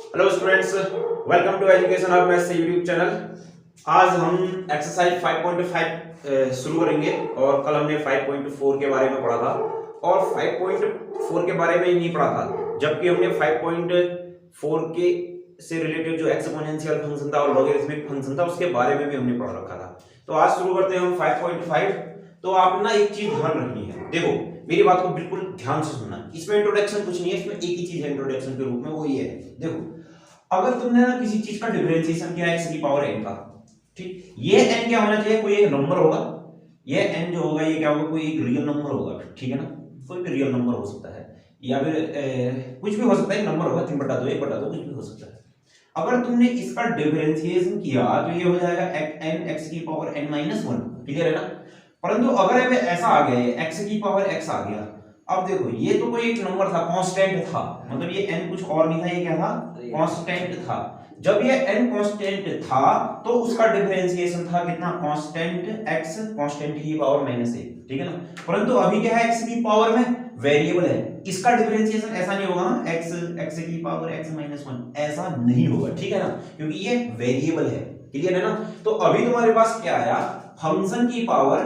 Hello students, welcome to Education Hub Maths YouTube channel. आज हम exercise 5.5 शुरू करेंगे और कल हमने 5.4 के बारे में पढ़ा था और 5.4 के बारे में ही नहीं पढ़ा था, जबकि हमने 5.4 के से रिलेटेड जो एक्सपोनेंशियल फंक्शन था और लॉगरिथमिक फंक्शन था उसके बारे में भी हमने पढ़ रखा था। तो आज शुरू करते हैं हम 5.5। तो आप ना एक चीज ध्यान रखनी है, देखो मेरी बात को बिल्कुल ध्यान से सुनना। इसमें इंट्रोडक्शन कुछ नहीं है, इसमें एक ही चीज है इंट्रोडक्शन के रूप में, वो ये है। देखो, अगर तुमने ना किसी चीज का डिफरेंशिएशन किया x की पावर n का, ठीक, ये n क्या होना चाहिए? कोई एक नंबर होगा। ये n जो होगा ये क्या होगा? कोई एक रियल नंबर होगा, ठीक है ना? कोई भी रियल नंबर हो सकता है या फिर कुछ भी हो सकता है, एक नंबर होगा, 3/2 1/2 कुछ भी हो सकता है। अगर तुमने इसका डिफरेंशिएशन किया तो ये हो जाएगा n x की पावर n-1, क्लियर है ना? परंतु अगर अब ऐसा आ गया x की पावर x आ गया, अब देखो ये तो कोई एक नंबर था, कांस्टेंट था, मतलब ये n कुछ और नहीं था, ये क्या था? कांस्टेंट था। जब ये n कांस्टेंट था तो उसका डिफरेंशिएशन था कितना? कांस्टेंट x कांस्टेंट की पावर -1, ठीक है ना? परंतु अभी क्या है? x की पावर में वेरिएबल है, इसका डिफरेंशिएशन ऐसा नहीं होगा ना, x की पावर x-1 ऐसा नहीं होगा, ठीक है ना? क्योंकि ये वेरिएबल है, क्लियर है ना? तो अभी तुम्हारे पास क्या आया? फंक्शन की पावर।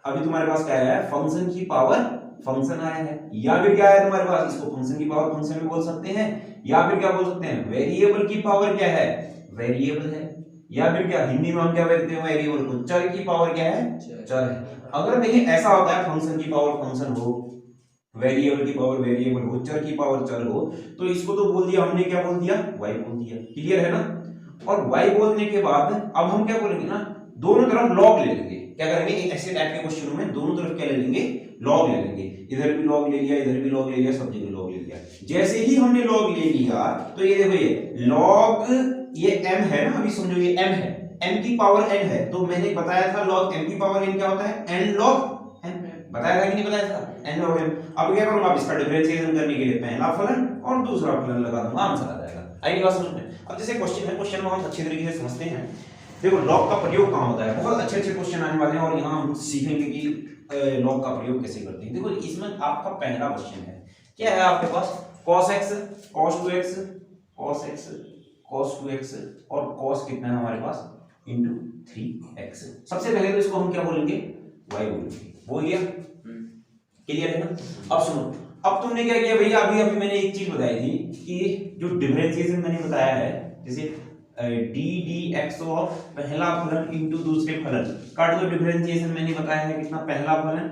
अभी तुम्हारे पास क्या आया है? फंक्शन की पावर फंक्शन आया है, या फिर क्या है तुम्हारे पास? इसको फंक्शन की पावर फंक्शन भी बोल सकते हैं, या फिर क्या बोल सकते हैं? वेरिएबल की पावर क्या है? वेरिएबल है। या फिर क्या हिंदी में हम क्या कहते हैं? वेरिएबल को। चर की पावर क्या है? चर है। अगर देखिए ऐसा होता है, फंक्शन की पावर फंक्शन हो, वेरिएबल की पावर वेरिएबल हो, चर की पावर चर हो, तो इसको तो बोल दिया हमने, क्या बोल दिया? y बोल दिया, क्लियर है ना? और y बोलने के बाद अब हम क्या बोलेंगे ना, दोनों तरफ लॉग ले लेंगे। क्या करेंगे? ऐसे टाइप के क्वेश्चनों में दोनों तरफ क्या ले लेंगे? लॉग ले लेंगे। इधर भी लॉग ले लिया, इधर भी लॉग ले लिया, सब जगह लॉग ले लिया। जैसे ही हमने लॉग ले लिया तो ये देखो, ये लॉग, ये m है ना, अभी समझो ये m है, m की पावर n है, तो मैंने बताया था लॉग m की पावर n क्या होता है? n log n, बताया था कि नहीं बताया था? n log n। अब क्या करूंगा? अब इसका डिफरेंशिएशन करने के लिए पहला फलन और दूसरा फलन लगा दूंगा, आंसर आ जाएगा। आई नहीं बात समझ में? अब जैसे क्वेश्चन है, क्वेश्चन में हम अच्छे तरीके से समझते हैं। देखो लॉग का प्रयोग कहाँ होता है? बहुत अच्छे अच्छे क्वेश्चन आने वाले हैं और यहाँ हम सीखेंगे कि लॉग का प्रयोग कैसे करते हैं। देखो इसमें आपका पहला क्वेश्चन है, क्या है आपके पास? cos x cos 2x cos x cos 2x और cos कितना है हमारे पास? into 3x। सबसे पहले तो इसको हम क्या बोलेंगे? y बोलेंगे। बोल गया? क्लियर है ना? अब सुनो, अब तुमने क्या किया भैया? अभी अभी मैंने एक चीज बताई थी कि जो डिफरेंशिएशन मैंने बताया है, जैसे डी डी एक्स ऑफ पहला फलन इंटू दूसरे फलन का जो डिफरेंशिएशन मैंने बताया है कितना? पहला फलन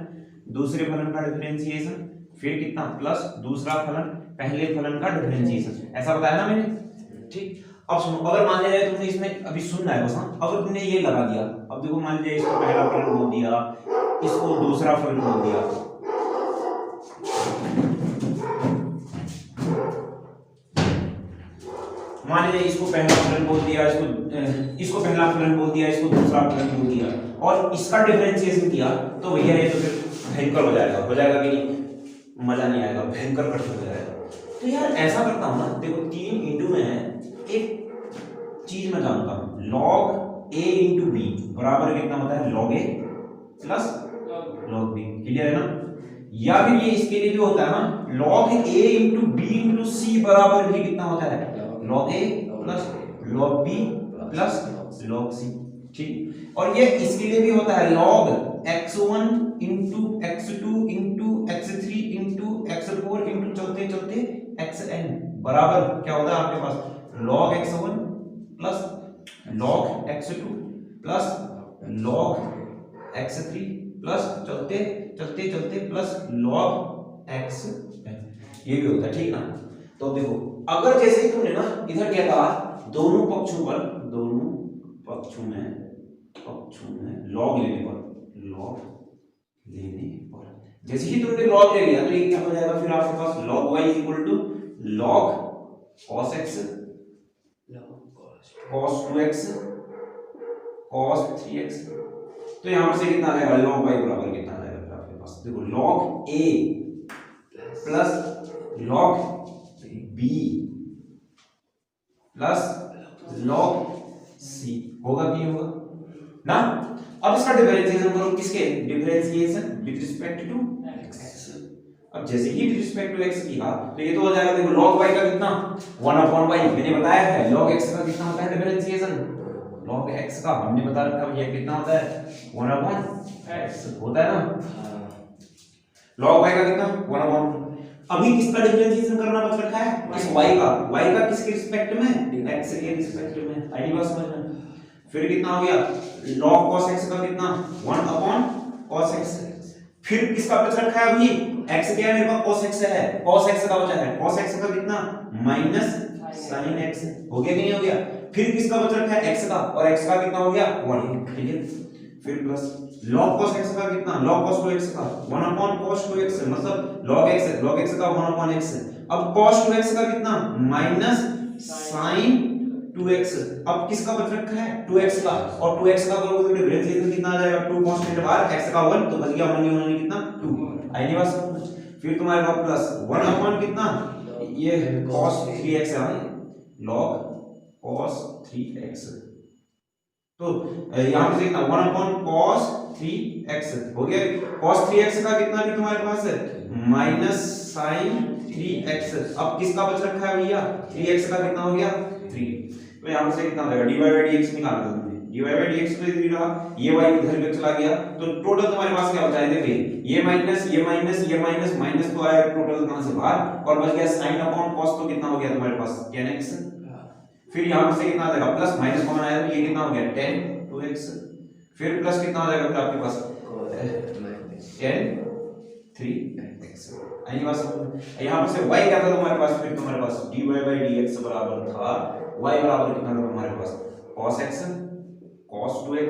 दूसरे फलन का डिफरेंशिएशन, फिर कितना? प्लस दूसरा फलन पहले फलन का डिफरेंशिएशन, ऐसा बताया ना मैंने, ठीक? अब सुनो, अगर मान लिया तुमने इसमें अभी सुनना है बस, हाँ, अगर तुमने ये लगा दिया, अब देखो मान लिया इसको पहला फलन बोल दिया, इसको दूसरा फलन बोल दिया, मान लीजिए इसको पहला फलन बोल दिया, इसको पहला फलन बोल दिया, इसको दूसरा फलन बोल दिया और इसका डिफरेंशिएशन किया, तो भैया ये तो फिर भयंकर हो जाएगा कि नहीं? मजा नहीं आएगा, भयंकर कठिन हो जाएगा। तो यार ऐसा करता हूं ना, देखो 3 इंटू में एक चीज मैं जानता हूं, log a इंटू बी बराबर कितना होता है? log a plus log b, clear है ना? या फिर ये इसके लिए भी होता है ना, log a into B into C बराबर भी कितना होता है? log a plus log b plus log c, ठीक? और ये इसके लिए भी होता है log x1 into x2 into x3 into x4 into चलते चलते xn बराबर क्या होता है आपके पास? log x1 plus log x2 plus log x3 plus चलते चलते चलते प्लस log xn, ये भी होता है, ठीक ना? तो देखो, अगर जैसे ही तुमने ना इधर क्या कहा, दोनों पक्षों में लॉग लेने पर जैसे ही तुमने लॉग ले लिया तो ये क्या हो जाएगा फिर आपके पास? log y equal to log cos x cos 2x cos 3x। तो यहां से कितना आएगा? log y बराबर कितना आएगा फिर आपके पास? देखो log a plus log b plus log c होगा कि नहीं होगा ना? अब इसका डिफरेंशिएशन करो, किसके? Differentiation with respect to x। अब जैसे ही रिस्पेक्ट टू x किया तो ये तो हो जाएगा, देखो log y का कितना 1/y, मैंने बताया है log x का कितना होता है डिफरेंशिएशन, log x का हमने बता रखा है ये कितना होता है 1/x होता है ना, log y का कितना 1/, अभी किसका डिफरेंशिएशन करना बच रखा है, इस y का किसके रिस्पेक्ट में, x के रिस्पेक्ट में, आई बात समझ में। फिर कितना हो गया log cos x का कितना 1/cos x, फिर किसका बच रखा है अभी x क्या है मेरे पास cos x है, cos x का बचा है, cos x का कितना माइनस sin x, हो गया कि नहीं हो गया, फिर किसका बच रखा है x का, और x का कितना हो गया 1, ठीक है, फिर प्लस log cos x का कितना log cos 2x का 1/cos 2x, मतलब log x का 1/x, अब cos 2x का कितना माइनस sin 2x, अब किसका बच रखा है 2x का, और 2x का करोगे तो डिफरेंशिएशन कितना आ जाएगा 2 कांस्टेंट बार x का 1 तो बच गया 1 कितना 2, आई नहीं बात समझ। फिर तुम्हारे पास प्लस 1 कितना ये cos 3x है log cos 3x, तो यहां पे कितना 1/cos 3x हो गया, cos 3x का कितना भी तुम्हारे पास है माइनस sin 3x, अब किसका बच रखा है भैया 3x का कितना हो गया 3, तो यहां से कितना हो जाएगा dy/dx निकाल दो तुमने, dy/dx तो इधर रहा, ये y इधर पे चला गया, तो टोटल तुम्हारे पास क्या बचा है देखिए ये माइनस माइनस तो आया टोटल कहां से बाहर, और बच गया sin/cos, तो कितना हो गया तुम्हारे पास tan x, फिर यहां से कितना आ जाएगा प्लस माइनस कॉमन आया तो ये कितना हो गया tan 2x, फिर प्लस कितना हो जाएगा फिर आपके पास tan 3x, आई बात समझ। यहां पर से y क्या था तुम्हारे पास, फिर तुम्हारे पास dy/dx बराबर था y बराबर कितना था तुम्हारे पास cos x cos 2x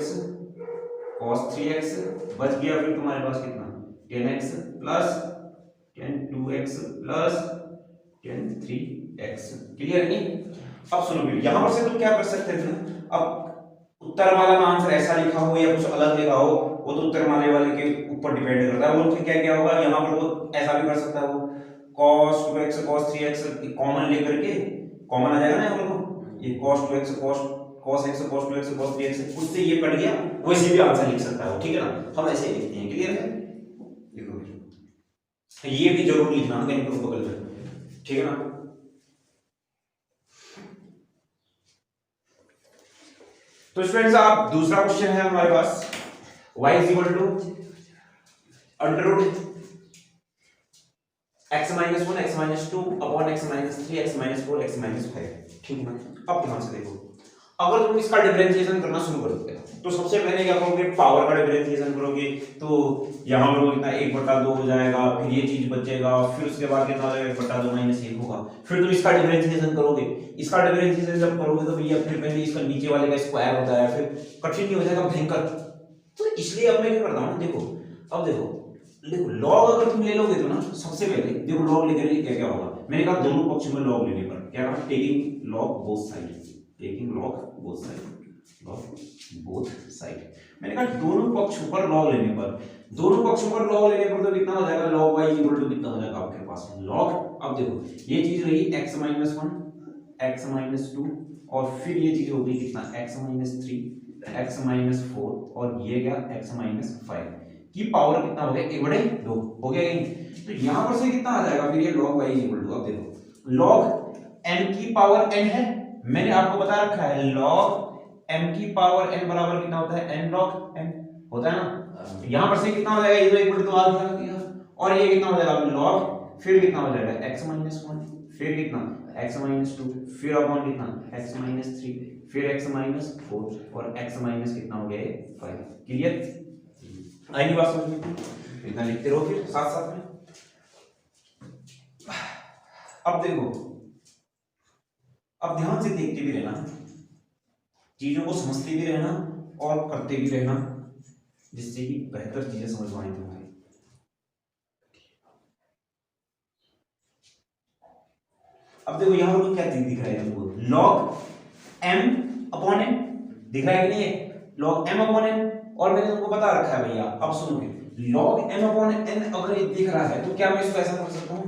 cos 3x, बच गया फिर तुम्हारे पास कितना tan x plus tan 2x plus tan 3x, clear नहीं। अब सुनो फिर यहां पर से तुम क्या कर सकते थे, अब उत्तर माला का आंसर ऐसा लिखा हो या कुछ अलग लिखा हो वो तो उत्तर माले वाले के ऊपर डिपेंड करता है, वो फिर क्या क्या होगा यहां पर वो ऐसा भी कर सकता है वो cos 2x cos 3x common लेकर के कॉमन आ जाएगा ना यहाँ पर, ये cos 2x cos x cos 2x cos 3x उससे ये कट गया, वैसे भी आंसर लिख सकता है ठीक है ना, हम ऐसे ही लिखते हैं, क्लियर है। देखो ये भी जरूर लिखना कहीं पर बगल में, ठीक है ना। तो स्टूडेंट्स आप दूसरा क्वेश्चन है हमारे पास y = √x-1 x-2 upon x-3 x-4 x-5, ठीक है ना। अब ध्यान से देखो, अगर तुम इसका डिफरेंशिएशन करना शुरू करोगे तो सबसे पहले क्या करोगे पावर का डिफरेंशिएशन करोगे, तो यहां पर कितना 1/2 हो जाएगा, फिर ये चीज बचेगा, फिर उसके बाद कितना हो जाएगा 1/2 - 1 होगा, फिर तुम इसका डिफरेंशिएशन करोगे, इसका डिफरेंशिएशन जब करोगे तो भैया फिर पहले इसका नीचे वाले का स्क्वायर होता है, फिर कठिन नहीं हो जाएगा भयंकर, तो इसलिए अब मैं क्या करता हूं देखो, अब देखो लॉग अगर तुम ले लोगे तो ना सबसे पहले देखो लॉग लेकर क्या क्या होगा, मैंने कहा दोनों पक्षों में लॉग लेने पर क्या कहा taking log both side, taking log both side, log both side, मैंने कहा दोनों पक्षों पर लॉग लेने पर, दोनों पक्षों पर लॉग लेने पर तो कितना हो जाएगा log y = कितना हो जाएगा आपके पास log, अब देखो ये चीज रही x-1 x-2 और फिर ये चीज हो गई कितना x-3 x-4 और ये क्या x-5 की पावर कितना हो गया 1/2 हो गया कहीं, तो यहां पर से कितना आ जाएगा फिर ये log y = अब देखो log m की पावर n है, मैंने आपको बता रखा है log m की पावर n बराबर कितना होता है n log m होता है ना, यहां पर से कितना हो जाएगा ये तो 1/2 आ गया, और ये कितना हो जाएगा log फिर कितना हो जाएगा x-1 फिर कितना x-2 फिर अपॉन कितना x-3 फिर x-4 और x- कितना हो गया 5, क्लियर आएगी बात समझ में, इतना लिखते रहो फिर साथ साथ में। अब देखो अब ध्यान से देखते भी रहना, चीजों को समझते भी रहना और करते भी रहना, जिससे कि बेहतर चीजें समझ में आएंगी तुम्हारी। अब देखो यहां पर क्या चीज दिख रहा है तुमको log m/n दिख रहा है कि नहीं है, log m/n, और मैंने तुमको बता रखा है भैया, अब सुनो log m/n अगर ये दिख रहा है तो क्या मैं इसको ऐसा कर सकता हूं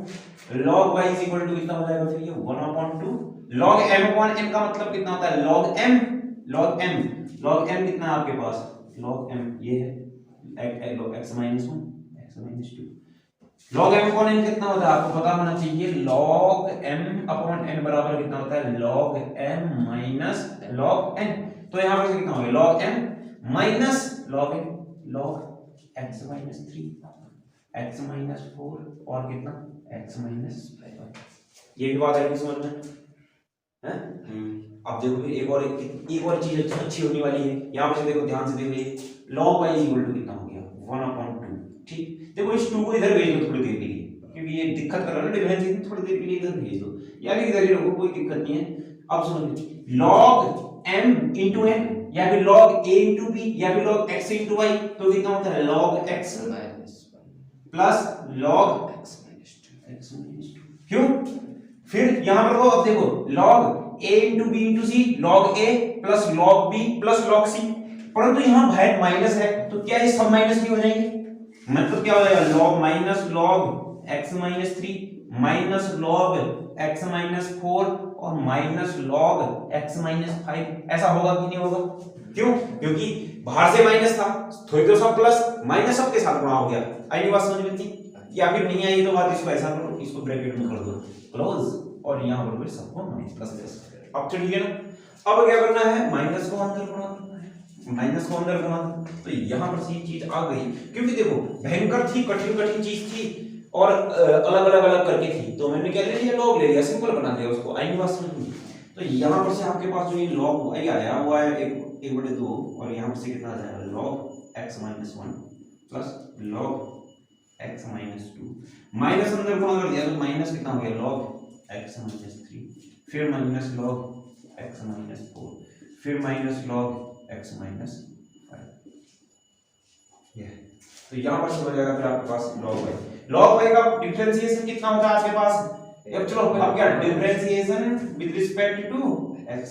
log y = कितना हो जाएगा फिर ये 1/2 log m/n का मतलब कितना होता है log m कितना है आपके पास log m ये है log x-1 x-2 log m upon n कितना होता है आपको पता होना चाहिए। log m अपॉन n बराबर कितना होता है, log m minus log n। तो यहाँ पर कितना हो गया, log m minus log n, log x minus 3 x minus 4 और कितना x माइनस 5। ये भी बात है समझ में है। अब देखो फिर एक और चीज अच्छी होने वाली है। यहाँ पर देखो ध्यान से देखिए, log y इक्वल टू कितना हो गया 1/2। ठीक, देखो इस 2 को इधर भेज दो थोड़ी देर के लिए, क्योंकि ये दिक्कत कर रहा है ना डिफरेंस, थोड़ी देर के लिए इधर भेज दो या फिर इधर ही रखो, कोई दिक्कत नहीं है। अब सुनो, log m into n या फिर log a into b या फिर log x into y, तो कितना होता है log x plus log x minus 2। क्यों? फिर यहां पर अब देखो log a into b into c, log a plus log b plus log c, परंतु यहां भाई माइनस है तो क्या ये सब माइनस भी हो जाएंगे, मतलब क्या हो जाएगा log minus log x minus 3 minus log x minus 4 और माइनस log x माइनस 5। ऐसा होगा कि नहीं होगा? क्यों? क्योंकि बाहर से माइनस था, थोड़ी तो सब प्लस माइनस सबके साथ गुणा हो गया। आई बात समझ में थी? या फिर नहीं आई तो बात इसको ऐसा करो, इसको ब्रैकेट में कर दो क्लोज और यहाँ पर फिर सबको माइनस प्लस। अब तो ठीक है ना। अब क्या करना है, माइनस को अंदर गुणा करना है, माइनस को अंदर गुणा। तो यहाँ पर ये चीज आ गई, क्योंकि देखो भयंकर थी, कठिन चीज थी और अलग करके थी, तो मैंने क्या ले लिया, log ले लिया, सिंपल बना दिया उसको। आई बात समझ में? तो यहाँ पर से आपके पास जो ये log y आया वो है 1/2 और यहाँ पर से कितना आ जाएगा log x minus 1 plus log x minus 2, minus अंदर गुणा कर दिया तो माइनस कितना हो गया log x माइनस 3, फिर माइनस log x माइनस 4, फिर माइनस log x माइनस 5। ये तो यहाँ पर से हो जाएगा फिर आपके पास log y का डिफरेंशिएशन कितना होता है आपके पास। अब चलो अब क्या differentiation with respect to x,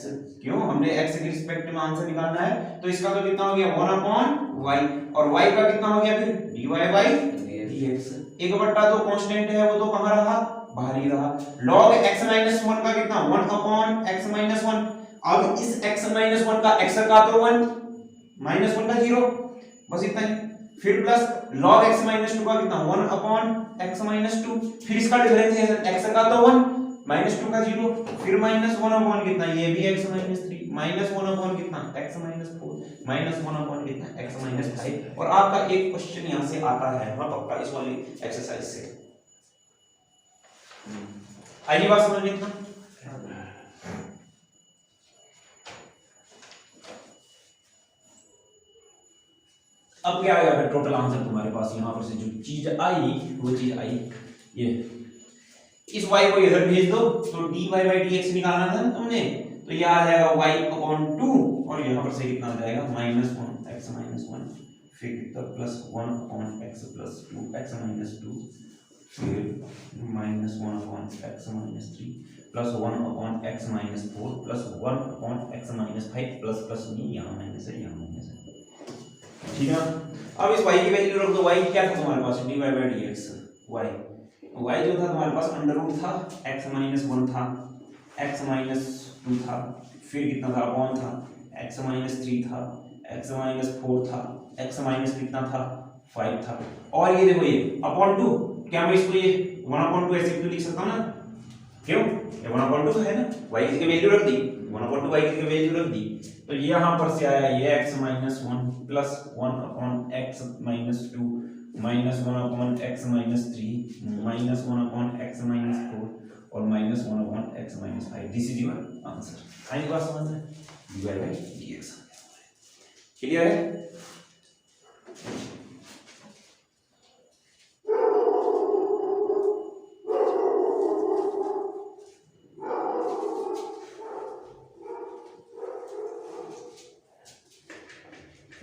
क्यों हमने x के रिस्पेक्ट में आंसर निकालना है, तो इसका तो कितना हो गया 1/y और y का कितना हो गया फिर dy/dx। 1/2 कांस्टेंट है वो तो कहां रहा, बाहर ही रहा। log x 1 का कितना 1/x 1। अब इस x 1 का x का तो 1 -1 का 0, बस इतना ही। फिर प्लस log x 2 का कितना 1/x 2, फिर इसका डिफरेंशिएशन x का तो 1 -2 का 0, फिर -1 कितना ये भी x 3, -1 कितना x 4, -1 कितना x 5। और आपका एक क्वेश्चन यहां से आता है, हाँ पक्का, इस वाली एक्सरसाइज से आइए बात समझ में इतना। अब क्या आएगा टोटल आंसर तुम्हारे पास, यहाँ पर से जो चीज आई वो चीज आई, ये इस y को इधर भेज दो तो dy/dx निकालना था ना तुमने, तो ये आ जाएगा y/2 और यहाँ पर से कितना आ जाएगा -1x - 1, फिर कितना प्लस 1/x + 2x - 2, फिर -1/x - 3 plus 1/x - 4 plus 1/x - 5 plus नहीं, यहाँ माइनस है, यहाँ माइनस है, ठीक है। अब इस y की वैल्यू रख दो। y क्या था तुम्हारे पास dy/dx, y जो था तुम्हारे पास √ था, x - 1 था, x - 2 था, फिर कितना था अपॉन था, x - 3 था, x - 4 था, x - कितना था 5 था, और ये देखो ये अपॉन 2, क्या मैं इसको ये 1/2 ऐसे क्यों लिख सकता हूं ना, क्यों, ये 1/2 तो है ना, y की वैल्यू रख दी, 1/2 y की वैल्यू रख दी, तो ये यहां पर से आया ये x - 1 plus 1/x - 2 -1/x - 3 -1/x - 4 और -1/x - 5। This is your answer. आई बात समझ में, dy/dx क्लियर है।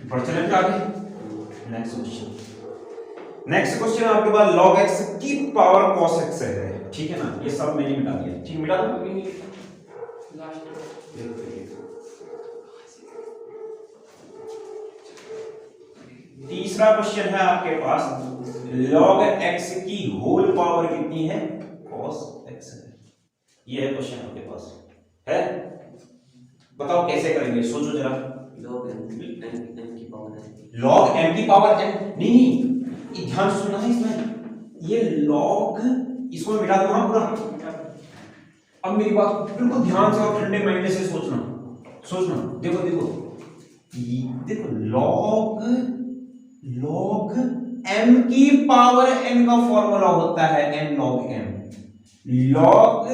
बढ़ते हैं आगे, नेक्स्ट क्वेश्चन आपके पास log x की पावर cos x है, ठीक है ना, ये सब मैंने मिटा दिया, ठीक, मिटा दो। तीसरा क्वेश्चन है आपके पास log x की होल पावर कितनी है, cos x है, ये है क्वेश्चन आपके पास है, बताओ कैसे करेंगे, सोचो जरा। log m की पावर n, नहीं ध्यान से सुनना है इसमें, ये लॉग इसको मैं मिटा दूंगा पूरा। अब मेरी बात बिल्कुल ध्यान से और ठंडे माइंड से सोचना। देखो देखो देखो लॉग m की पावर n का फॉर्मूला होता है n log m। log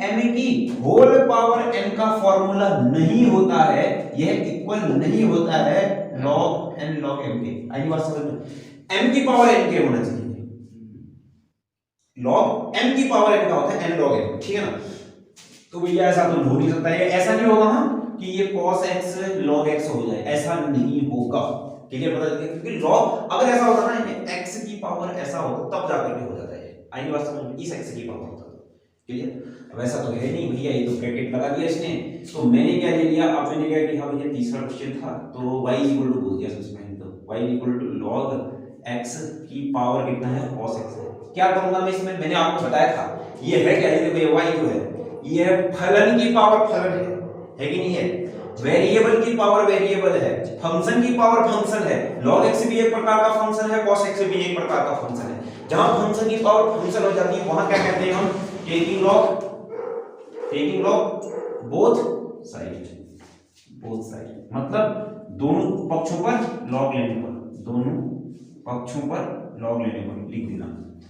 m की होल पावर n का फॉर्मूला नहीं होता है, यह इक्वल नहीं होता है log n log m के। आई बात समझ में? m की पावर n के होना चाहिए, log m की पावर n का होता है n log m, ठीक है ना। तो भैया ऐसा तो हो नहीं सकता है, ऐसा नहीं होगा हाँ कि ये cos x log x हो जाए, ऐसा नहीं होगा। क्लियर? पता चल गया? क्योंकि log अगर ऐसा होता ना x की पावर ऐसा होता तब जाकर के हो जाता है। आई बात समझ में? इस x की पावर होता तो क्लियर। अब ऐसा तो है नहीं भैया, ये तो ब्रैकेट लगा दिया इसने। तो मैंने क्या ले लिया, अब मैंने क्या कि हाँ भैया तीसरा क्वेश्चन था तो y इक्वल टू बोल दिया सबसे पहले, तो y equal to log x की पावर कितना है cos x है। क्या करूंगा मैं इसमें, मैंने आपको बताया था ये है क्या, ये देखो ये y जो है ये फलन की पावर फलन है कि नहीं है, वेरिएबल की पावर वेरिएबल है, फंक्शन की पावर फंक्शन है। log x भी एक प्रकार का फंक्शन है, cos x भी एक प्रकार का फंक्शन है। जहां फंक्शन की पावर फंक्शन हो जाती है वहां क्या कहते हैं हम, टेकिंग log बोथ साइड, मतलब दोनों पक्षों पर log लेने पर, दोनों पक्षों पर log लेने पर लिख देना,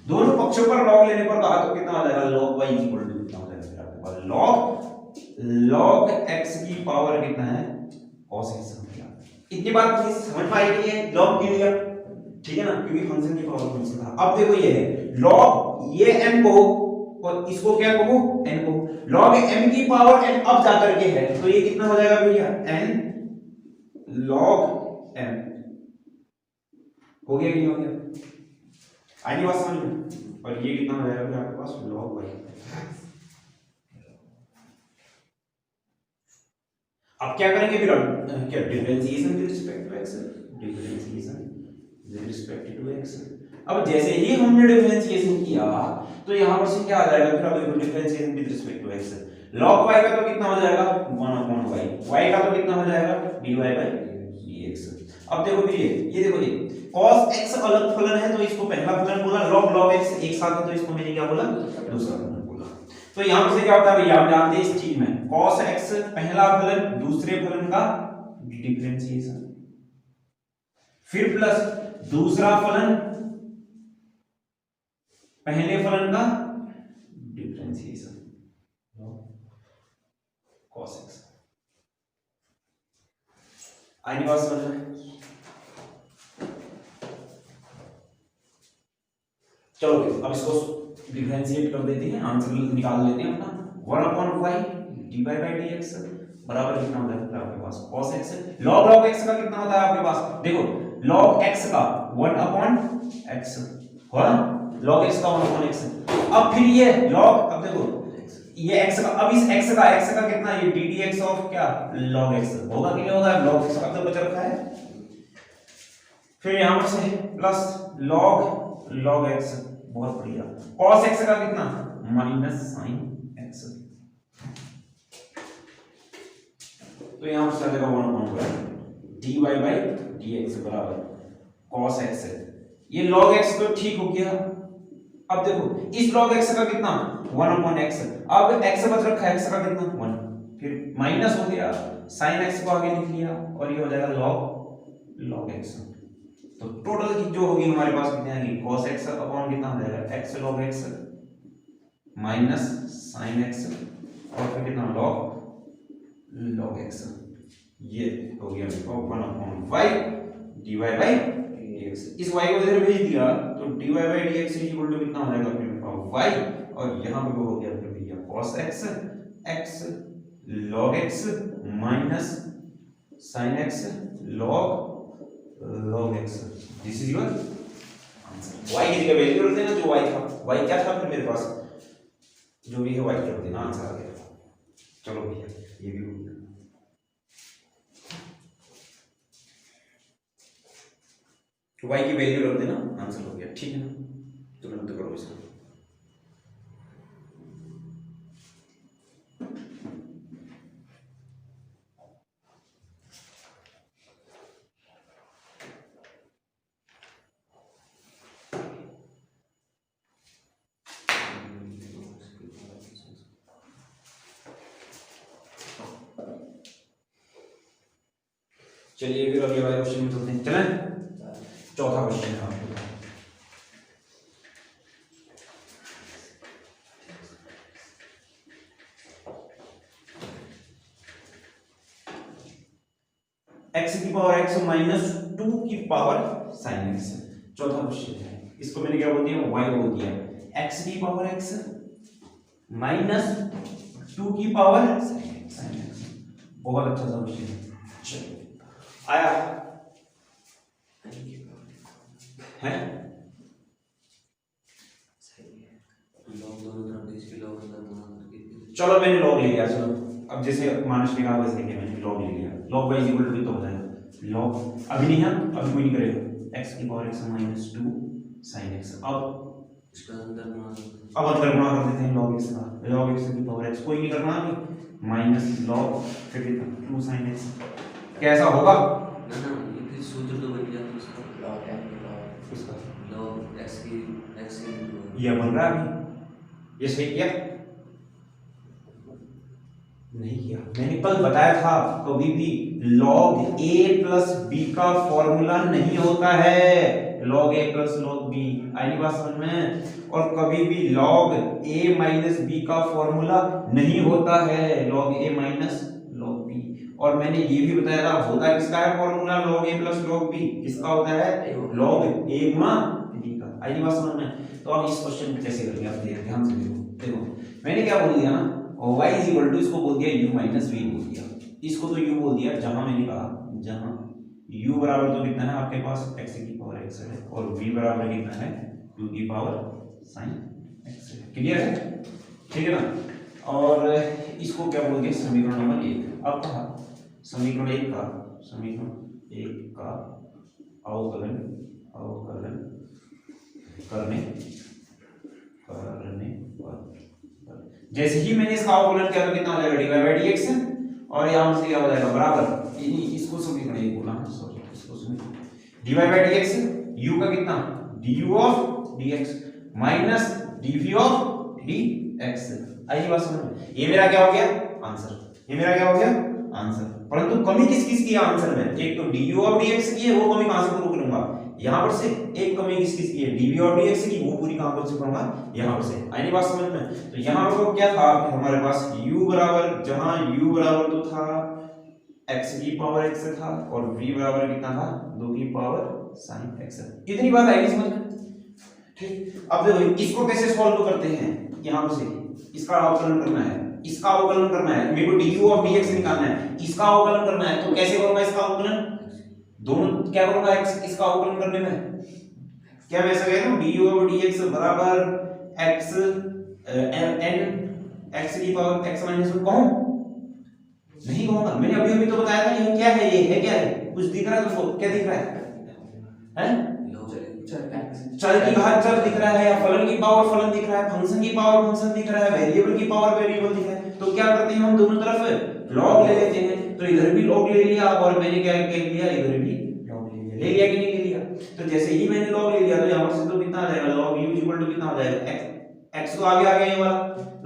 दोनों पक्षों पर log लेने पर कहा तो कितना हो जाएगा log y इक्वल टू कितना हो जाएगा फिर आपके पास log x की पावर कितना है cos x हो गया। इतनी बात मुझे समझ में आई नहीं है, log क्यों लिया, ठीक है ना, क्योंकि फंक्शन की पावर फंक्शन था। अब देखो ये है log ये m को और इसको क्या कहो n को, log m की पावर n अब जाकर के है तो ये कितना हो जाएगा भैया n log m हो गया कि नहीं हो गया, आगे बात समझ में। और ये कितना हो जाएगा फिर आपके पास log y। अब क्या करेंगे फिर, क्या differentiation with respect to x, differentiation with respect to x। अब जैसे ही हमने डिफरेंशिएशन किया तो यहां पर से क्या आ जाएगा फिर, अब देखो differentiation with respect to x, log y का तो कितना हो जाएगा 1/y, y का तो कितना हो जाएगा dy/dx। अब देखो फिर ये देखो ये cos x अलग फलन है तो इसको पहला फलन बोला, log x एक साथ है तो इसको मैंने क्या बोला दूसरा फलन बोला। तो यहां पर से क्या होता है भैया, आप जानते हैं इस चीज में cos x पहला फलन दूसरे फलन का डिफरेंशिएशन, फिर प्लस दूसरा फलन पहले फलन का डिफरेंशिएशन cos x। आगे बात समझ में? चलो अब इसको डिफरेंशिएट कर देते हैं, आंसर निकाल लेते हैं अपना 1/y dy/dx बराबर कितना होता है आपके पास cos x। log x का कितना होता है आपके पास, देखो log x का 1/x हुआ, log x का 1/x। अब फिर ये log, अब देखो ये x का, अब इस x का कितना, ये ddx ऑफ क्या log x होगा कि नहीं होगा, log x का तो बच रखा है। फिर यहां पर से प्लस log x, बहुत बढ़िया, cos x का कितना माइनस sin x, तो यहां पर चलेगा 1/y dy/dx बराबर cos x। ये log x तो ठीक हो गया। अब देखो इस log x का कितना 1/x, अब x बच रखा है, x का कितना 1, फिर माइनस हो गया sin x को आगे लिख लिया और ये हो जाएगा log x। तो टोटल जो होगी हमारे पास कितनी आएगी cos x अपॉन कितना हो जाएगा x log x minus sin x और फिर कितना log x। ये हो गया मेरे को 1/y dy/dx। इस y को इधर भेज दिया तो dy/dx इक्वल टू कितना हो जाएगा फिर मेरे पास y, और यहां पे हो गया फिर भैया cos x log x minus sin x log x। This is your answer. y की जगह वैल्यू रख देना जो y था, y क्या था फिर मेरे पास जो भी है y रख देना, आंसर आ गया। चलो भैया ये भी हो गया। y की वैल्यू रख देना, आंसर हो गया, ठीक है ना। तुरंत करो इसको। चलिए फिर अगले वाले क्वेश्चन में चलते हैं। चलें, चौथा क्वेश्चन है आपको। x की पावर x माइनस 2 की पावर sin x। चौथा क्वेश्चन है, इसको मैंने क्या बोल दिया, y बोल दिया। x की पावर x माइनस 2 की पावर sin x। बहुत अच्छा सा क्वेश्चन है। चलो आया है, चलो मैंने लॉग ले लिया। चलो अब जैसे मानस ने कहा वैसे लेके मैंने लॉग ले लिया। लॉग बाई इक्वल टू कितना होता है, लॉग अभी नहीं है, अभी कोई नहीं करेगा। x की power x minus 2 sin x। अब इसका अंदर गुणा कर देते हैं लॉग x का। लॉग x की पावर x कोई नहीं करना अभी, माइनस लॉग फिर 2 sin x। कैसा होगा ना ना, ये फिर सूत्र तो बन गया उसका, log n उसका log x की ये बन रहा है अभी। ये सही किया नहीं किया? मैंने कल बताया था कभी भी log a प्लस b का फॉर्मूला नहीं होता है। log a plus log b, आई बात समझ में? और कभी भी log a माइनस b का फॉर्मूला नहीं होता है, log a minus log b। और मैंने ये भी बताया था होता किसका है formula, log a plus log b। किसका होता है, log a गुणा b का। आई बात समझ में? तो अब इस क्वेश्चन को कैसे करेंगे आप ध्यान से देखो। मैंने क्या बोल दिया ना, और y इज इक्वल टू, इसको बोल दिया u माइनस v बोल दिया, इसको तो u बोल दिया। जहां मैंने कहा जहां u बराबर तो कितना है आपके पास x की पावर x है, और v बराबर कितना है 2 की पावर sin x है। क्लियर है? ठीक है ना। और इसको क्या बोल दिया, समीकरण नंबर 1। अब कहा समीकरण 1 का अवकलन करने पर जैसे ही मैंने इसका अवकलन किया तो कितना हो जाएगा, dy बाई dx, और यहां से क्या हो जाएगा बराबर, इसको समीकरण 1 बोला, सॉरी इसको समीकरण dy बाई dx, u का कितना du of dx minus dv of dx। आई बात समझ में? ये मेरा क्या हो गया आंसर, ये मेरा क्या हो गया आंसर। परंतु कमी किस किस की है आंसर में, एक तो du ऑफ dx की है, वो कमी कहां से प्रूव करूंगा, यहां पर से। एक कमी किस किस की है, dv ऑफ dx की, वो पूरी कहां पर से करूंगा, यहां पर से। आई बात समझ में? तो यहां पर क्या था हमारे पास u बराबर, जहां u बराबर तो था x की पावर x था, और v बराबर कितना था 2 की पावर sin x। इतनी बात आई समझ में? ठीक। अब देखो इसको कैसे सॉल्व करते हैं, यहां पर से इसका अवकलन करना है, इसका अवकलन करना है, मेरे को du ऑफ dx निकालना है, इसका अवकलन करना है। तो कैसे करूंगा इसका अवकलन, दोनों क्या करूंगा इसका अवकलन करने में, क्या मैं ऐसा कह रहा हूं du ऑफ dx बराबर x n x की पावर x माइनस 1 कहूं, नहीं कहूंगा। मैंने अभी अभी तो बताया था ये क्या है, ये है क्या है, कुछ दिख रहा है तुमको, क्या दिख रहा है चल की घात चल दिख रहा है, या फलन की पावर फलन दिख रहा है, फंक्शन की पावर फंक्शन दिख रहा है, वेरिएबल की पावर वेरिएबल दिख रहा है। तो क्या करते हैं हम दोनों तरफ लॉग ले लेते हैं। तो इधर भी लॉग ले लिया, और मैंने क्या कह लिया, इधर भी लॉग ले लिया कि नहीं ले लिया। तो जैसे ही मैंने लॉग ले लिया तो यहां से तो कितना आ जाएगा, log u इक्वल टू कितना हो जाएगा, x तो आगे आ गया ये वाला,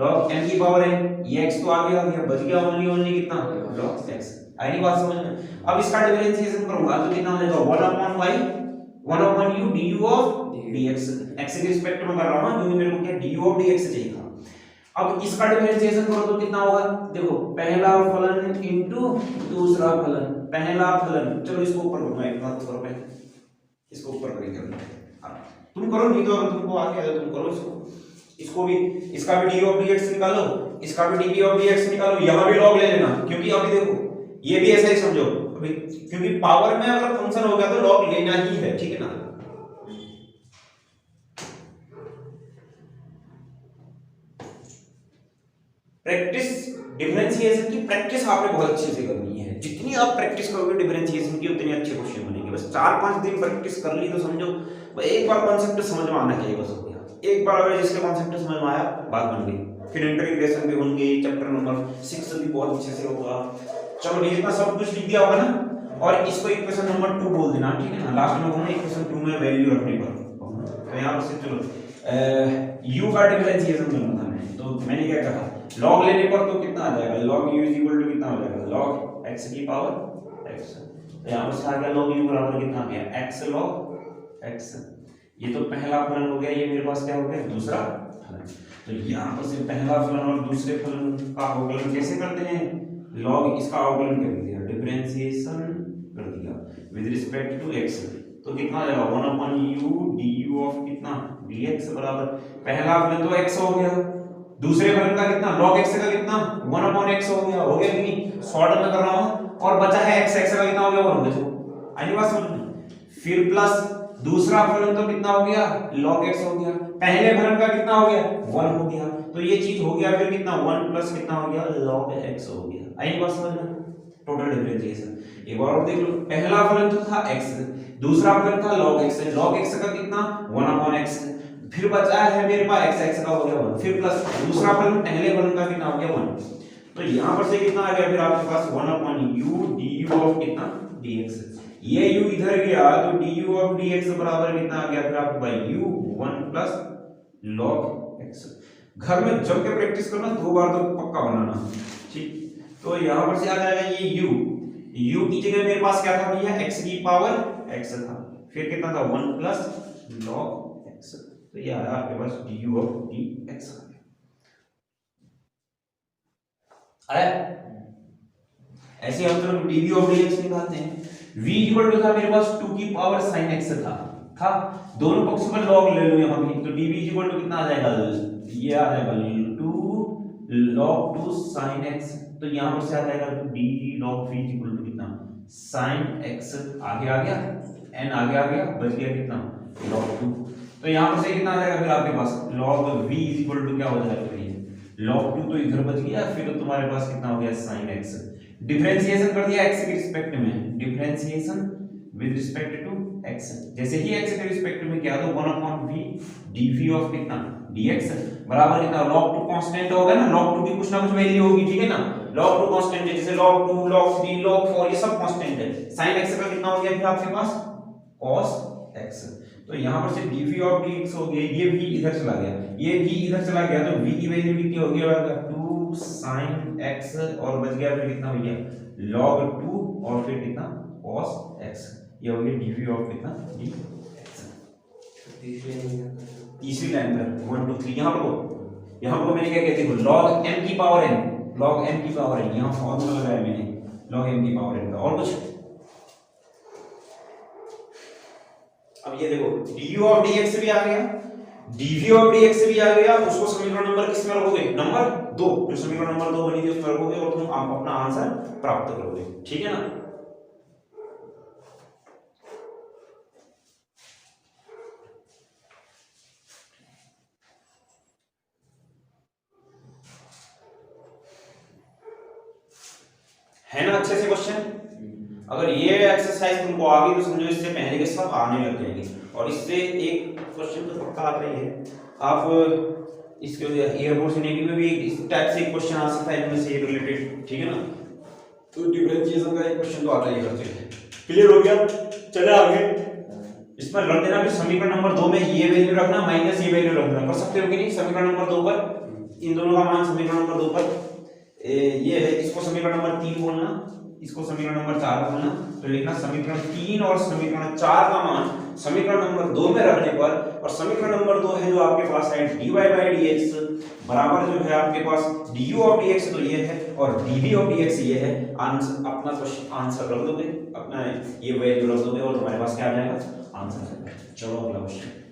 log n की पावर है, ये x तो आगे आ गया, बच गया ओनली कितना log x। आई बात समझ में? अब इसका डिफरेंशिएशन करूंगा तो कितना हो जाएगा 1/y 1/u du of dx। x के रिस्पेक्ट में कर रहा हूं क्योंकि मेरे को क्या du ऑफ dx चाहिए था। अब इसका डिफरेंशिएशन करो तो कितना होगा, देखो पहला फलन इनटू दूसरा फलन, पहला फलन, चलो इसको ऊपर करूंगा, एक बात करो पहले इसको ऊपर करेंगे। तुम करो, नहीं तो अगर तुमको आ गया तो तुम करो इसको भी, इसका भी du ऑफ dx निकालो, इसका भी dv ऑफ dx निकालो, यहां भी log ले लेना, क्योंकि अभी देखो ये भी ऐसा ही समझो अभी, क्योंकि पावर में अगर फंक्शन हो गया तो log लेना ही है, ठीक है ना। प्रैक्टिस डिफरेंशिएशन की प्रैक्टिस आपने बहुत अच्छे से करनी है, जितनी आप प्रैक्टिस करोगे डिफरेंशिएशन की उतनी अच्छे क्वेश्चन बनेंगे। बस 4-5 दिन प्रैक्टिस कर ली तो समझो एक बार कॉन्सेप्ट समझ में आना चाहिए, बस हो गया। एक बार अगर जिसके कॉन्सेप्ट समझ में आया बात बन गई। फिर इंटीग्रेशन भी होंगे, चैप्टर नंबर 6 भी बहुत अच्छे से होगा। चलो ये इतना सब कुछ लिख दिया होगा ना, और इसको इक्वेशन नंबर 2 बोल देना, ठीक है ना। लास्ट में कहूंगा इक्वेशन 2 में वैल्यू रखने पर, तो यहां से चलो u का डिफरेंशिएशन करना था मैंने, तो मैंने क्या कहा log लेने पर तो कितना आ जाएगा, log u is equal to कितना हो जाएगा, log x की पावर x। तो यहाँ पर आ गया log u बराबर कितना आ गया x log x। ये तो पहला फलन हो गया, ये मेरे पास क्या हो गया दूसरा फलन। तो यहाँ पर से पहला फलन और दूसरे फलन का अवकलन कैसे करते हैं, log इसका अवकलन कर दिया, डिफरेंशिएशन कर दिया विद रिस्पेक्ट टू x। तो कितना आ जाएगा 1/u du ऑफ कितना dx बराबर पहला फलन तो x हो गया, दूसरे फलन का कितना log x का कितना 1/x हो गया कि नहीं, शॉर्ट में कर रहा हूं, और बचा है x का कितना हो गया 1 देखो आई बात समझ में। फिर प्लस दूसरा फलन तो कितना हो गया log x हो गया, पहले फलन का कितना हो गया 1 हो गया, तो ये चीज हो गया, फिर कितना 1 प्लस कितना हो गया log x हो गया। आई बात समझ में, टोटल डिफरेंशिएशन। एक बार और देख लो, पहला फलन तो था x, दूसरा फलन था log x का कितना 1/x, फिर बचा है मेरे पास x का हो गया 1, फिर प्लस दूसरा फलन पहले फलन का कितना हो गया 1, तो यहां पर से कितना आ गया फिर आपके पास 1/u du ऑफ कितना dx। ये u इधर गया तो du ऑफ dx बराबर कितना आ गया फिर आपको भाई u 1 प्लस log x। घर में जब के प्रैक्टिस करना 2 बार तो पक्का बनाना, ठीक। तो यहां पर से आ जाएगा ये u की जगह मेरे पास क्या था भैया x की पावर x था, फिर कितना था 1 प्लस log x, तो ये आया आपके पास du ऑफ dx आया। ऐसे हम तो dv ऑफ dx निकालते हैं। v इक्वल टू था मेरे पास 2 की पावर sin x था दोनों पक्षों पर log ले लो यहां भी, तो dv इक्वल टू कितना आ जाएगा, ये आ जाएगा 2 log 2 sin x, तो यहां पर से आ जाएगा d log v equal to कितना sin x, आगे आ गया n आगे आ गया, बच गया कितना log 2, तो यहां पर से कितना आ जाएगा फिर आपके पास log v इक्वल टू क्या हो जाएगा फिर log 2 तो इधर बच गया, फिर तुम्हारे पास कितना हो गया sin x। डिफरेंशिएशन कर दिया x के रिस्पेक्ट में, differentiation with respect to x, जैसे ही x के रिस्पेक्ट में क्या तो 1/v dv ऑफ कितना dx बराबर कितना log 2 कांस्टेंट होगा ना, log 2 की कुछ ना कुछ वैल्यू होगी, ठीक है ना, log 2 कांस्टेंट है, जैसे log 2 log 3 log 4 ये सब कांस्टेंट है। sin x का कितना हो गया फिर आपके पास cos x, तो यहां पर से dv ऑफ dx हो गया, ये v इधर चला गया, ये v इधर चला गया, तो v की वैल्यू कितनी हो गई 2 sin x, और बच गया फिर कितना भैया log 2 और फिर कितना cos x, ये हो गया dv ऑफ कितना dx। तीसरी लाइन पर 1 2 3 यहां पर मैंने क्या कहते हैं log m की पावर n, log m की पावर n, यहां फार्मूला लगाया मैंने log m की पावर n का। और कुछ अब ये देखो du ऑफ dx भी आ गया, dv ऑफ dx भी आ गया, उसको समीकरण नंबर किस में रखोगे नंबर 2, जो समीकरण नंबर 2 बनी थी उसमें रखोगे और तुम आप अपना आंसर प्राप्त करोगे, ठीक है ना। है ना अच्छे से क्वेश्चन। अगर ये एक्सरसाइज तुमको आ गई तो समझो इससे पहले के सब आने लग जाएंगे, और इससे एक क्वेश्चन तो पक्का आता ही है। आप इसके एयरफोर्स नेवी में भी इस टाइप से क्वेश्चन आ सकता है इनमें से रिलेटेड, ठीक है ना। तो डिफरेंशिएशन का एक क्वेश्चन तो आता ही करते हैं। क्लियर हो गया, चले आगे। इसमें रख देना फिर समीकरण नंबर 2 में ये वैल्यू रखना माइनस ये वैल्यू रखना, कर सकते हो कि नहीं। समीकरण नंबर 2 पर इन दोनों का मान समीकरण नंबर 2 पर ये है, इसको समीकरण नंबर 3 बोलना, इसको समीकरण नंबर 4 बोलना, तो लिखना समीकरण 3 और समीकरण 4 का मान समीकरण नंबर 2 में रखने पर, और समीकरण नंबर 2 है जो आपके पास है dy by dx बराबर जो है आपके पास du ऑफ dx तो ये है और dv ऑफ dx ये है। आंसर अपना क्वेश्चन आंसर रख दोगे, अपना ये वैल्यू रख दोगे और हमारे पास क्या आ जाएगा आंसर। चलो अगला क्वेश्चन।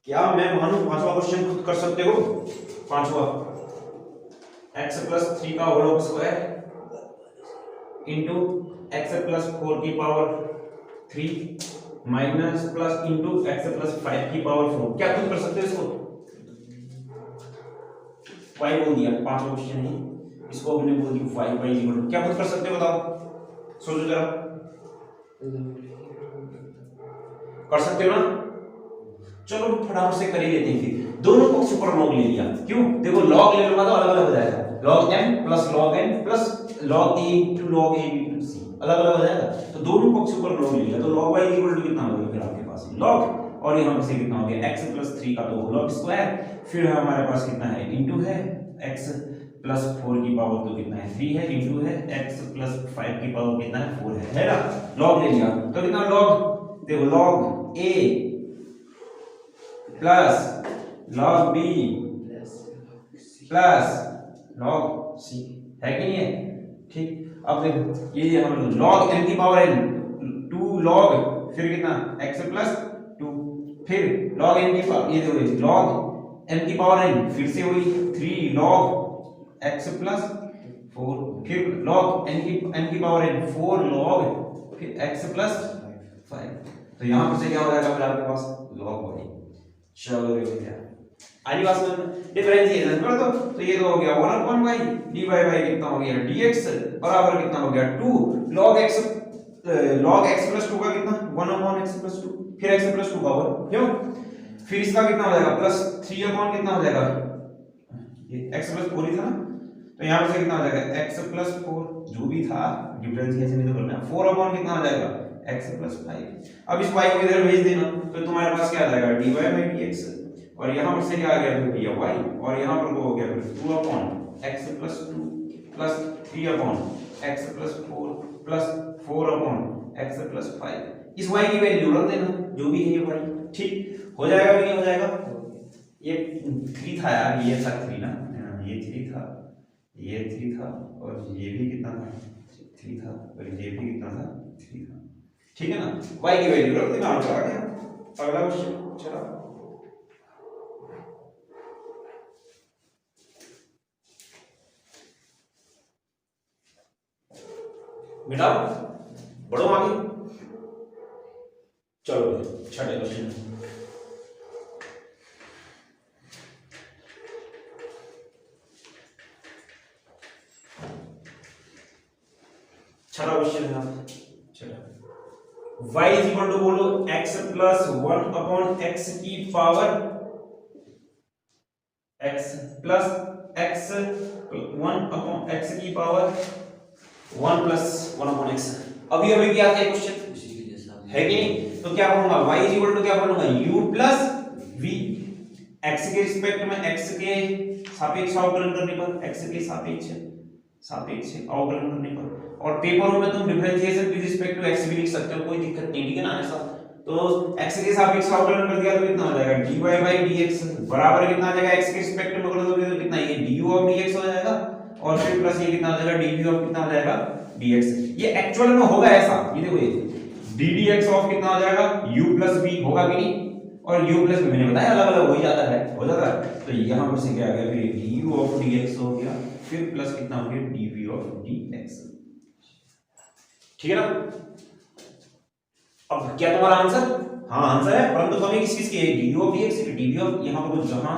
क्या मैं मानू 5वां क्वेश्चन खुद कर सकते हो। 5वां x प्लस 3 का whole square into x plus 4 की power 3 minus plus into x plus 5 की पावर 4। क्या खुद कर सकते हो इसको, y बोल दिया। 5वां क्वेश्चन है, इसको हमने बोल दिया y y इक्वल टू, क्या खुद कर सकते हो बताओ, सोचो जरा। कर सकते हो ना, चलो फटाफट से कर ही लेते हैं। फिर दोनों पक्षों पर log ले लिया, क्यों देखो log ले लूंगा तो अलग अलग हो जाएगा, log m plus log n plus log a into log a into c अलग अलग हो जाएगा, तो दोनों पक्षों पर log ले लिया, तो log y इक्वल टू कितना हो गया फिर आपके पास log, और यहाँ पर से कितना हो गया x प्लस 3 का तो होल स्क्वायर, फिर हमारे पास कितना है इनटू है x प्लस 4 की पावर तो कितना है 3 है, इनटू है x प्लस 5 की पावर कितना है 4 है ना, लॉग ले लिया तो कितना लॉग, देखो log a plus log b plus log c है कि नहीं है, ठीक। अब देखो ये हम लॉग n की पावर n 2 लॉग फिर कितना x प्लस 2, फिर लॉग n की पावर ये देखो लॉग n की पावर n फिर से वही 3 लॉग x प्लस 4, फिर लॉग n की पावर n 4 लॉग फिर x प्लस 5, तो यहां पर से क्या हो जाएगा फिर आपके पास लॉग y। चलो ये हो गया आनी बात में डिफरेंशिएशन कर दो तो ये तो हो गया 1/y dy बाय कितना हो गया dx बराबर कितना हो गया 2 log x प्लस 2 का कितना 1/x प्लस 2, फिर x प्लस 2 का 1 क्यों, फिर इसका कितना हो जाएगा प्लस 3 अपॉन कितना हो जाएगा ये x प्लस 4 ही था ना, तो यहां पर से कितना हो जाएगा x प्लस 4 जो भी था डिफरेंशिएशन ही तो करना है 4 अपॉन कितना हो जाएगा x प्लस 5। अब इस y को इधर भेज देना तो तुम्हारे पास क्या आ जाएगा dy बाय dx और यहां पर से क्या आ गया फिर ये y और यहां पर वो हो गया फिर 2 upon x plus 2 plus 3 upon x plus 4 plus 4 upon x plus 5, इस y की वैल्यू रख देना जो भी है ये y, ठीक हो जाएगा कि नहीं हो जाएगा, ये 3 था यार, ये था 3 ना, ये 3 था, ये 3 था और ये भी कितना था 3 था और ये भी कितना था 3 था, ठीक है ना, y की वैल्यू रख देना आंसर आ गया। अगला क्वेश्चन चलो बेटा बढ़ो आगे, चलो छठे क्वेश्चन छठा क्वेश्चन है छठा y इज इक्वल टू बोलो x प्लस 1 अपॉन x की power x plus x 1 upon x की पावर 1 प्लस 1 अपॉन x, अभी अभी क्या था क्वेश्चन उसी के जैसा है कि नहीं, तो क्या करूंगा y इज इक्वल टू क्या बोलूंगा u प्लस v, x के रिस्पेक्ट में x के सापेक्ष अवकलन करने पर, x के सापेक्ष अवकलन करने पर, और पेपरों में तुम differentiation with respect to x भी लिख सकते हो, कोई दिक्कत नहीं, ठीक है ना ऐसा, तो x के सापेक्ष अवकलन कर दिया तो कितना हो जाएगा dy बाय dx बराबर कितना आ जाएगा x के रिस्पेक्ट में कर दोगे तो कितना ये du ऑफ dx हो जाएगा और फिर प्लस ये कितना हो जाएगा dv ऑफ कितना हो जाएगा dx, ये एक्चुअल में होगा ऐसा, ये देखो ये ddx ऑफ कितना हो जाएगा u प्लस v होगा कि नहीं, और u प्लस v मैंने बताया अलग अलग हो जाता है, तो यहां पर से क्या आ गया फिर du ऑफ dx हो गया, फिर प्लस कितना हो गया dv ऑफ dx, ठीक है ना। अब क्या तुम्हारा आंसर, हाँ आंसर है, परंतु कमी किस चीज की है du ऑफ dx की dv ऑफ, यहां पर जहां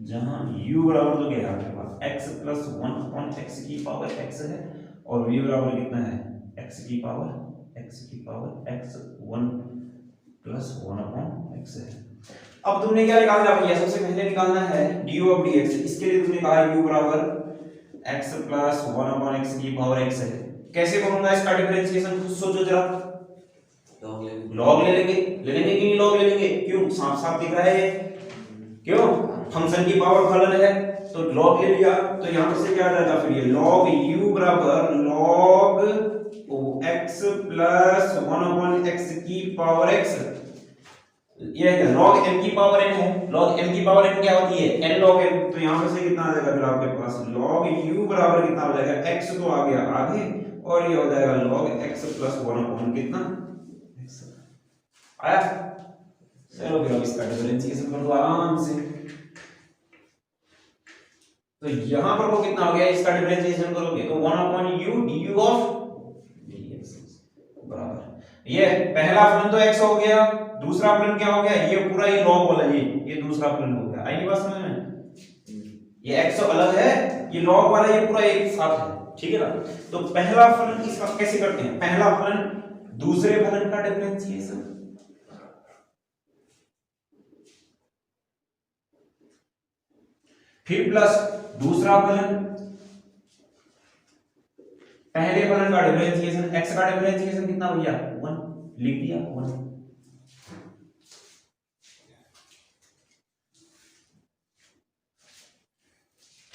जहां u बराबर तो क्या है आपके पास x प्लस 1 अपॉन x की पावर x है और v बराबर कितना है x की power x 1 plus 1 upon x है। अब तुमने क्या निकालना भैया, सबसे पहले निकालना है du ऑफ dx, इसके लिए तुमने कहा u बराबर x प्लस 1 अपॉन x की पावर x है, कैसे करूंगा इसका डिफरेंशिएशन खुद सोचो जरा, लॉग ले लेंगे कि नहीं लॉग ले लेंगे, क्यों साफ साफ दिख रहा है क्यों फंक्शन की पावर फलन है तो लॉग ले लिया, तो यहां से क्या आ जाएगा फिर ये log u बराबर log x plus 1 upon x की पावर x, ये है log n की पावर n है, log n की पावर n क्या होती है n log n, तो यहां से कितना आ जाएगा फिर आपके पास log u बराबर कितना हो जाएगा x तो आ गया आगे और ये हो जाएगा log x प्लस 1 अपॉन कितना x आया, चलो फिर अब इसका डिफरेंशिएशन कर दो आराम से, तो यहां पर वो कितना हो गया इसका डिफरेंशिएशन करोगे तो 1 upon u du of dx बराबर, ये पहला फलन तो x हो गया, दूसरा फलन क्या हो गया ये पूरा ये log वाला ये दूसरा फलन हो गया, आई नहीं बात समझ में, ये x अलग है ये log वाला ये पूरा एक साथ है, ठीक है ना। तो पहला फलन इसका कैसे करते हैं, पहला फलन दूसरे फलन का डिफरेंशिएशन, फिर प्लस दूसरा फलन पहले फलन का डिफरेंशिएशन, x का डिफरेंशिएशन कितना भैया 1 लिख दिया 1,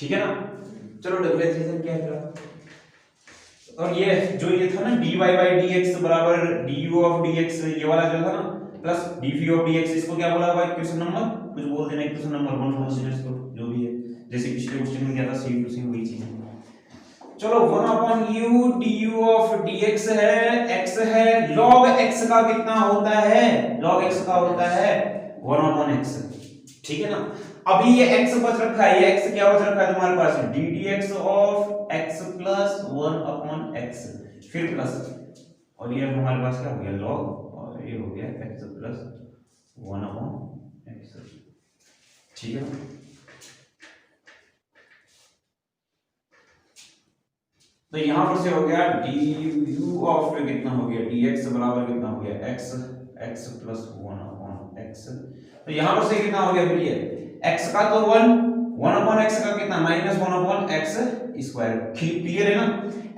ठीक है ना। चलो डिफरेंशिएशन क्या है, और ये जो ये था ना dy बाई dx बराबर du ऑफ dx, ये वाला जो था ना प्लस dv ऑफ dx, इसको क्या बोला हुआ इक्वेशन नंबर, कुछ बोल देना इक्वेशन नंबर 1 बोल देना इसको, जो भी है, जैसे पिछले क्वेश्चन में क्या था सेम टू सेम वही चीज है। चलो 1 upon u du of dx है, x है, log x का कितना होता है, log x का होता है 1 अपॉन x, ठीक है ना। अभी ये x बच रखा है, ये x क्या बच रखा है तुम्हारे पास, d dx of x plus 1 upon x, फिर प्लस, और ये हमारे पास क्या हो गया log, और ये हो गया x प्लस 1 अपॉन x, ठीक है। तो यहां पर से हो गया du ऑफ कितना हो गया dx बराबर कितना हो गया x प्लस 1 अपॉन x, तो यहां पर से कितना हो गया, फिर ये x का तो 1 अपॉन x का कितना minus 1 upon x square, clear है ना।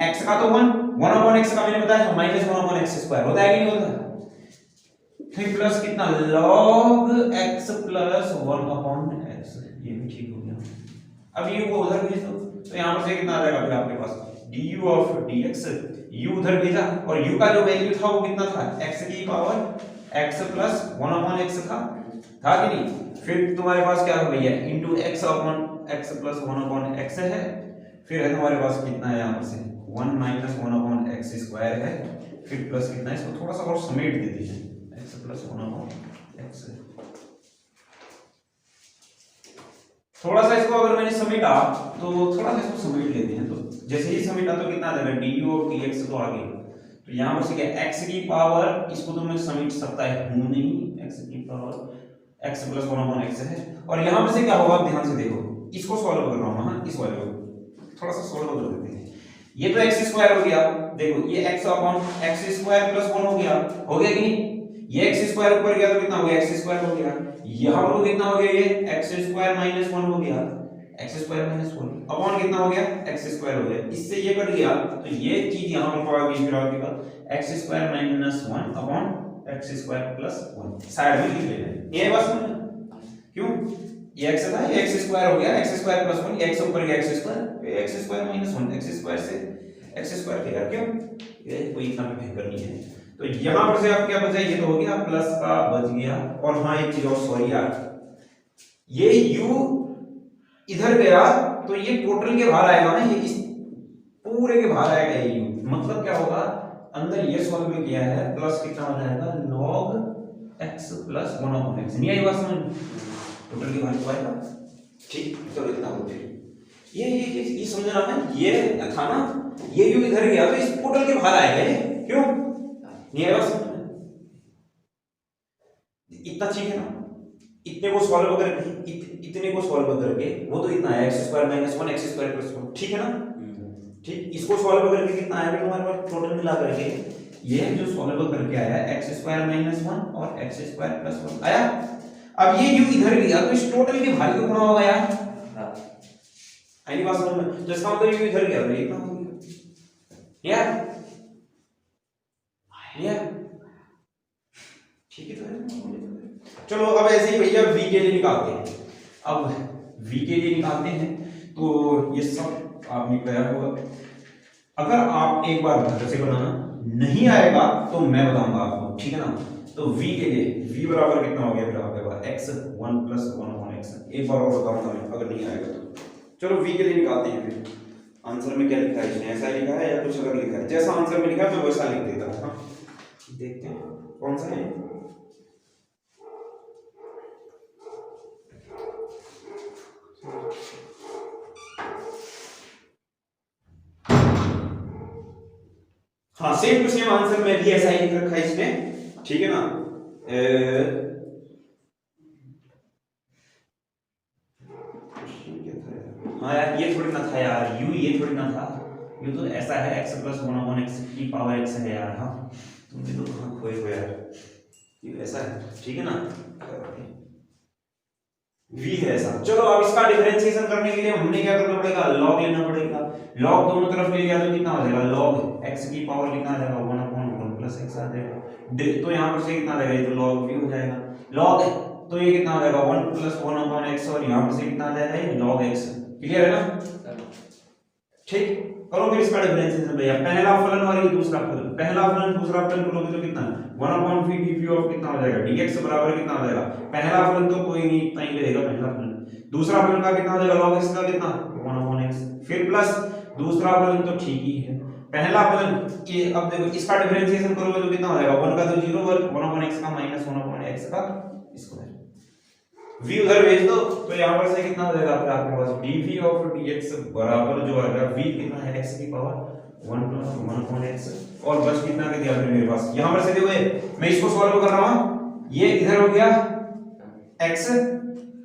x का तो 1 अपॉन x का मैंने बताया माइनस 1 अपॉन x स्क्वायर होता है कि नहीं होता, फिर प्लस कितना log x plus 1 upon x, ये भी ठीक हो गया। अब u को उधर भेज दो, तो यहां पर से कितना आ जाएगा फिर आपके पास du ऑफ dx, u उधर भेजा और u का जो वैल्यू था वो कितना था, x की power x plus 1 upon x था कि नहीं। फिर तुम्हारे पास क्या हो भैया into x upon x plus 1 upon x है, फिर है तुम्हारे पास कितना है यहां से 1 माइनस 1 अपॉन x स्क्वायर है, फिर प्लस कितना है, इसको थोड़ा सा और समेट देते हैं, x प्लस 1 अपॉन x, थोड़ा सा इसको अगर मैंने समेटा तो थोड़ा सा इसको समेट लेते हैं, तो जैसे ही समेटा तो कितना आ जाएगा du ऑफ dx, तो आगे तो यहां पर से क्या x की पावर, इसको तो मैं समेट सकता है हूं नहीं, x की power x plus 1 upon x है, और यहां पर से क्या होगा ध्यान से देखो, इसको सॉल्व कर रहा हूं, हां इस वाले को थोड़ा सा सॉल्व कर देते हैं। ये तो x स्क्वायर हो गया, देखो ये x upon x square plus 1 हो गया कि नहीं, ये x स्क्वायर ऊपर गया तो कितना हो गया x स्क्वायर हो गया, यहां पर कितना हो गया ये x स्क्वायर माइनस 1 हो गया, x स्क्वायर माइनस 1 अपॉन कितना हो गया x स्क्वायर हो गया, इससे ये कट गया तो ये चीज यहां पर आ गई, फिर आपके पास x square minus 1 upon x square plus 1 side में लिख लेना है, ये बस क्यों, ये x था, ये x स्क्वायर हो गया, x स्क्वायर प्लस 1, ये x ऊपर गया x स्क्वायर, ये x square minus 1, x square से x स्क्वायर किया, क्यों ये कोई इतना भी भयंकर नहीं है। तो यहां पर से आप क्या बचा, ये तो हो गया प्लस का बच गया, और हां एक चीज और सॉरी यार, ये u इधर गया तो ये टोटल के बाहर आएगा ना, ये इस पूरे के बाहर आएगा ये u, मतलब क्या होगा अंदर ये सॉल्व में किया है, प्लस कितना हो जाएगा log x plus 1 upon x, नहीं आई बात समझ, टोटल के बाहर तो आएगा, ठीक। चलो इतना हो गया, ये समझना है, ये था ना, ये u इधर गया तो इस टोटल के बाहर आएगा ये, क्यों नहीं आएगा समझ, इतना ठीक है ना। इतने को सॉल्व करके इतने को सॉल्व करके वो तो इतना है x square minus 1 x square plus 1, ठीक है ना, ठीक। इसको सॉल्व करके कितना आया तुम्हारे पास टोटल मिला करके, ये जो सॉल्व करके आया x स्क्वायर माइनस 1 और x स्क्वायर प्लस 1 आया। अब ये u इधर गया तो इस टोटल के भारी को गुणा होगा यार, आई बात समझ में, तो इसका मतलब u इधर गया तो ये कितना हो गया यार, ठीक है। तो चलो अब ऐसे ही भैया v के लिए निकालते हैं, अब v के लिए निकालते हैं, तो ये सब आपने किया होगा, अगर आप एक बार घर से बनाना नहीं आएगा तो मैं बताऊंगा आपको, ठीक है ना। तो v के लिए v बराबर कितना हो गया फिर आपके पास x 1 प्लस 1 अपॉन x, एक बार और बताऊंगा मैं अगर नहीं आएगा तो। चलो v के लिए निकालते हैं, फिर आंसर में क्या लिखा है, इसने ऐसा लिखा है या कुछ अलग लिखा है, जैसा आंसर में लिखा है मैं वैसा लिख देता हूं, हाँ देखते हैं कौन सा है। हाँ सेम टू सेम आंसर में भी ऐसा ही लिख रखा है इसने, ठीक है ना। हाँ यार ये थोड़ी ना था यार, u ये थोड़ी ना था, ये तो ऐसा है x प्लस 1 अपॉन x की पावर x है यार, हाँ तुम भी तो कहाँ खोए हो यार, ये ऐसा है, ठीक है ना, v है ऐसा। चलो अब इसका डिफरेंशिएशन करने के लिए हमने क्या करना पड़ेगा, log लेना पड़ेगा, log दोनों तरफ ले लिया तो कितना हो जाएगा, log x की पावर कितना आ जाएगा 1 अपॉन 1 प्लस x आ जाएगा, तो यहाँ पर से कितना आ जाएगा, ये तो log v हो जाएगा, log तो ये कितना हो जाएगा 1 प्लस 1 अपॉन x, और यहाँ पर से कितना आ जाएगा ये log x, क्लियर है ना? ठीक, करो फिर इसका डिफरेंशिएशन भैया। पहला फलन और ये दूसरा फलन, पहला फलन दूसरा फलन करोगे तो कितना 1/v dv ऑफ कितना हो जाएगा dx बराबर कितना हो जाएगा, पहला फलन तो कोई नहीं इतना ही रहेगा पहला फलन, दूसरा फलन का कितना हो जाएगा log x का कितना 1/x, फिर प्लस दूसरा फलन तो ठीक ही है, पहला फलन ये अब देखो इसका डिफरेंशिएशन करोगे तो कितना हो जाएगा 1 का तो 0 और 1/x का माइनस 1/x का स्क्वायर, v उधर भेज दो तो यहां पर से कितना हो जाएगा फिर आपके पास dv ऑफ dx बराबर जो आएगा v कितना है x की पावर 1 + 1/x और बच कितना के दिया मेरे पास, यहां पर से देखो मैं इसको सॉल्व कर रहा हूं, ये इधर हो गया x,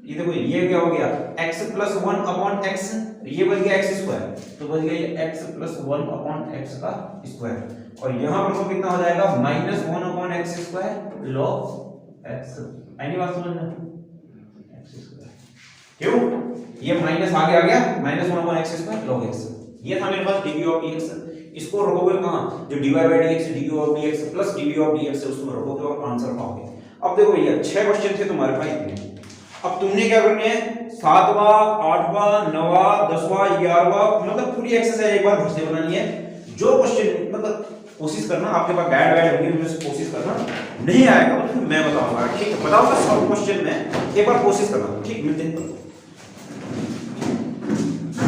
ये देखो ये क्या हो गया x + 1/x, ये बच गया x², तो बच गया x + 1/x का स्क्वायर, और यहां पर तो कितना हो जाएगा -1/x² log x, आनी बात समझ में? क्यों ये माइनस आगे आ गया -1/x² log x, ये था मेरे पास dv ऑफ dx, इसको रखोगे कहां जो dy by dx dv of dx plus dv of dx है उसमें रखोगे और आंसर पाओगे। अब देखो भैया 6 क्वेश्चन थे तुम्हारे पास इतने, अब तुमने क्या करने हैं 7वां 8वां 9वां 10वां 11वां मतलब पूरी एक्सरसाइज एक बार फिर से बनानी है, जो क्वेश्चन मतलब कोशिश करना आपके पास गाइड होगी उसमें कोशिश करना, नहीं आएगा तो मैं बताऊंगा, ठीक है बताऊंगा सब क्वेश्चन में एक बार कोशिश करना, ठीक मिलते हैं।